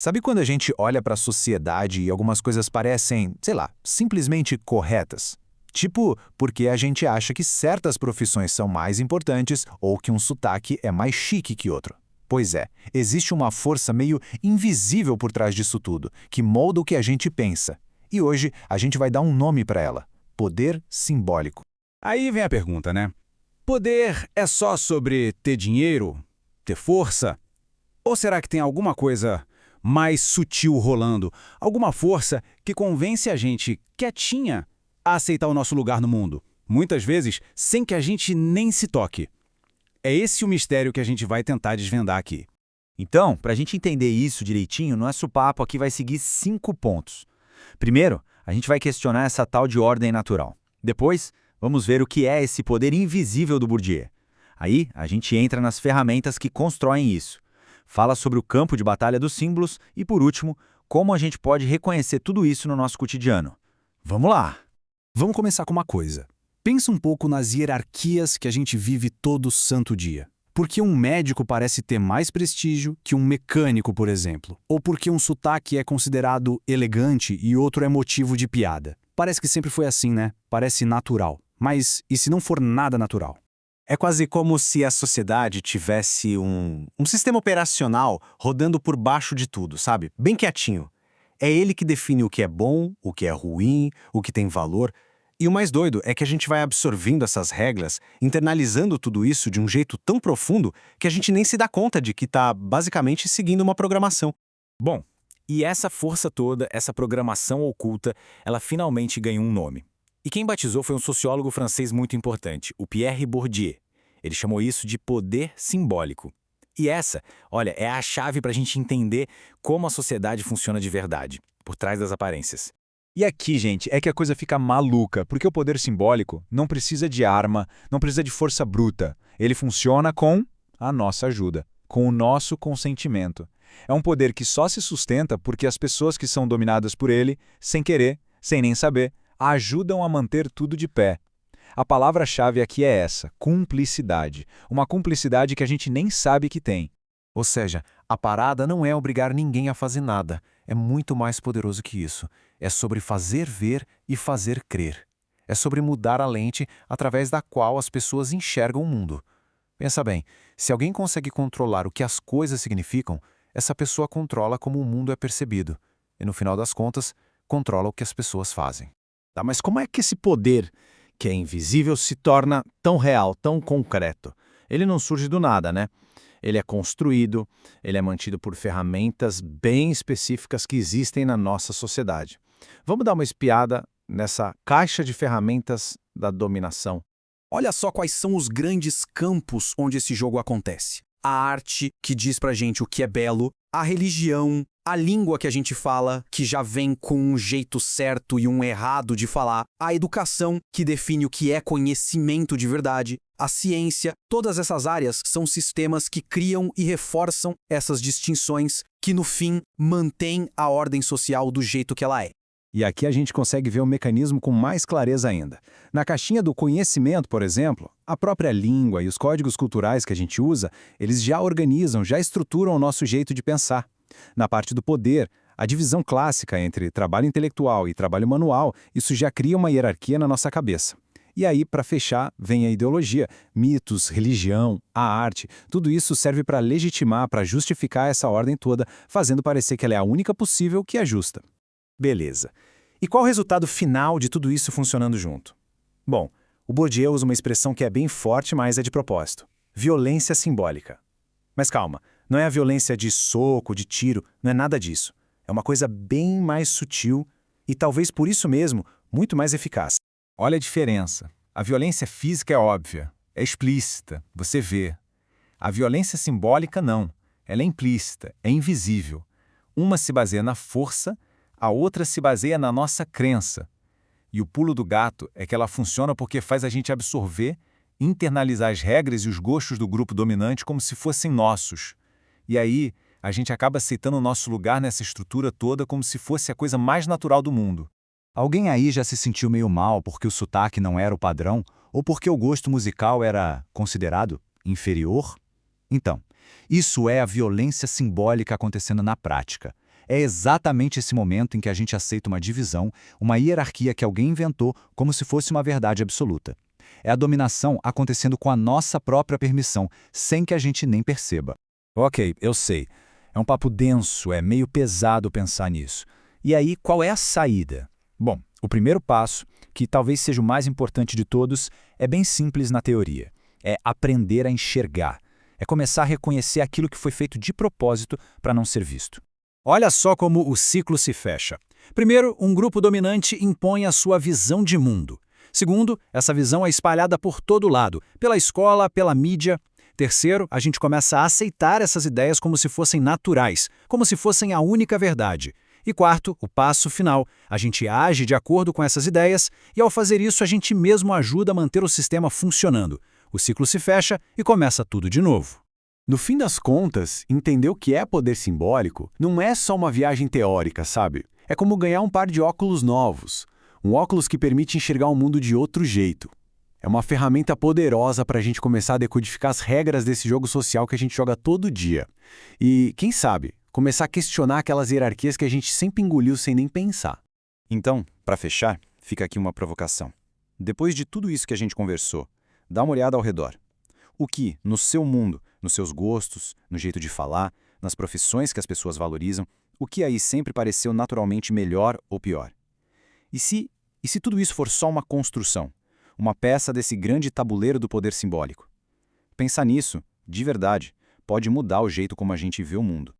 Sabe quando a gente olha para a sociedade e algumas coisas parecem, sei lá, simplesmente corretas? Tipo, porque a gente acha que certas profissões são mais importantes ou que um sotaque é mais chique que outro. Pois é, existe uma força meio invisível por trás disso tudo, que molda o que a gente pensa. E hoje a gente vai dar um nome para ela: poder simbólico. Aí vem a pergunta, né? Poder é só sobre ter dinheiro, ter força? Ou será que tem alguma coisa mais sutil rolando? Alguma força que convence a gente quietinha a aceitar o nosso lugar no mundo? Muitas vezes sem que a gente nem se toque. É esse o mistério que a gente vai tentar desvendar aqui. Então, para a gente entender isso direitinho, nosso papo aqui vai seguir 5 pontos. Primeiro, a gente vai questionar essa tal de ordem natural. Depois, vamos ver o que é esse poder invisível do Bourdieu. Aí, a gente entra nas ferramentas que constroem isso. Fala sobre o campo de batalha dos símbolos e, por último, como a gente pode reconhecer tudo isso no nosso cotidiano. Vamos lá! Vamos começar com uma coisa. Pensa um pouco nas hierarquias que a gente vive todo santo dia. Por que um médico parece ter mais prestígio que um mecânico, por exemplo? Ou porque um sotaque é considerado elegante e outro é motivo de piada? Parece que sempre foi assim, né? Parece natural. Mas e se não for nada natural? É quase como se a sociedade tivesse um sistema operacional rodando por baixo de tudo, sabe? Bem quietinho. É ele que define o que é bom, o que é ruim, o que tem valor. E o mais doido é que a gente vai absorvendo essas regras, internalizando tudo isso de um jeito tão profundo que a gente nem se dá conta de que está basicamente seguindo uma programação. Bom, e essa força toda, essa programação oculta, ela finalmente ganhou um nome. E quem batizou foi um sociólogo francês muito importante, o Pierre Bourdieu. Ele chamou isso de poder simbólico. E essa, olha, é a chave para a gente entender como a sociedade funciona de verdade, por trás das aparências. E aqui, gente, é que a coisa fica maluca, porque o poder simbólico não precisa de arma, não precisa de força bruta. Ele funciona com a nossa ajuda, com o nosso consentimento. É um poder que só se sustenta porque as pessoas que são dominadas por ele, sem querer, sem nem saber, ajudam a manter tudo de pé. A palavra-chave aqui é essa, cumplicidade. Uma cumplicidade que a gente nem sabe que tem. Ou seja, a parada não é obrigar ninguém a fazer nada. É muito mais poderoso que isso. É sobre fazer ver e fazer crer. É sobre mudar a lente através da qual as pessoas enxergam o mundo. Pensa bem, se alguém consegue controlar o que as coisas significam, essa pessoa controla como o mundo é percebido. E no final das contas, controla o que as pessoas fazem. Tá, mas como é que esse poder, que é invisível, se torna tão real, tão concreto? Ele não surge do nada, né? Ele é construído, ele é mantido por ferramentas bem específicas que existem na nossa sociedade. Vamos dar uma espiada nessa caixa de ferramentas da dominação. Olha só quais são os grandes campos onde esse jogo acontece. A arte, que diz pra gente o que é belo, a religião, a língua que a gente fala, que já vem com um jeito certo e um errado de falar, a educação, que define o que é conhecimento de verdade, a ciência, todas essas áreas são sistemas que criam e reforçam essas distinções que, no fim, mantêm a ordem social do jeito que ela é. E aqui a gente consegue ver o mecanismo com mais clareza ainda. Na caixinha do conhecimento, por exemplo, a própria língua e os códigos culturais que a gente usa, eles já organizam, já estruturam o nosso jeito de pensar. Na parte do poder, a divisão clássica entre trabalho intelectual e trabalho manual, isso já cria uma hierarquia na nossa cabeça. E aí, para fechar, vem a ideologia, mitos, religião, a arte, tudo isso serve para legitimar, para justificar essa ordem toda, fazendo parecer que ela é a única possível que é justa. Beleza. E qual o resultado final de tudo isso funcionando junto? Bom, o Bourdieu usa uma expressão que é bem forte, mas é de propósito. Violência simbólica. Mas calma, não é a violência de soco, de tiro, não é nada disso. É uma coisa bem mais sutil e talvez por isso mesmo, muito mais eficaz. Olha a diferença. A violência física é óbvia, é explícita, você vê. A violência simbólica não, ela é implícita, é invisível. Uma se baseia na força, a outra se baseia na nossa crença. E o pulo do gato é que ela funciona porque faz a gente absorver, internalizar as regras e os gostos do grupo dominante como se fossem nossos. E aí, a gente acaba aceitando o nosso lugar nessa estrutura toda como se fosse a coisa mais natural do mundo. Alguém aí já se sentiu meio mal porque o sotaque não era o padrão ou porque o gosto musical era considerado inferior? Então, isso é a violência simbólica acontecendo na prática. É exatamente esse momento em que a gente aceita uma divisão, uma hierarquia que alguém inventou como se fosse uma verdade absoluta. É a dominação acontecendo com a nossa própria permissão, sem que a gente nem perceba. Ok, eu sei. É um papo denso, é meio pesado pensar nisso. E aí, qual é a saída? Bom, o primeiro passo, que talvez seja o mais importante de todos, é bem simples na teoria. É aprender a enxergar. É começar a reconhecer aquilo que foi feito de propósito para não ser visto. Olha só como o ciclo se fecha. Primeiro, um grupo dominante impõe a sua visão de mundo. Segundo, essa visão é espalhada por todo lado, pela escola, pela mídia. Terceiro, a gente começa a aceitar essas ideias como se fossem naturais, como se fossem a única verdade. E quarto, o passo final, a gente age de acordo com essas ideias e ao fazer isso a gente mesmo ajuda a manter o sistema funcionando. O ciclo se fecha e começa tudo de novo. No fim das contas, entender o que é poder simbólico não é só uma viagem teórica, sabe? É como ganhar um par de óculos novos. Um óculos que permite enxergar o mundo de outro jeito. É uma ferramenta poderosa para a gente começar a decodificar as regras desse jogo social que a gente joga todo dia. E, quem sabe, começar a questionar aquelas hierarquias que a gente sempre engoliu sem nem pensar. Então, para fechar, fica aqui uma provocação. Depois de tudo isso que a gente conversou, dá uma olhada ao redor. O que, no seu mundo, nos seus gostos, no jeito de falar, nas profissões que as pessoas valorizam, o que aí sempre pareceu naturalmente melhor ou pior? E se tudo isso for só uma construção? Uma peça desse grande tabuleiro do poder simbólico? Pensar nisso, de verdade, pode mudar o jeito como a gente vê o mundo.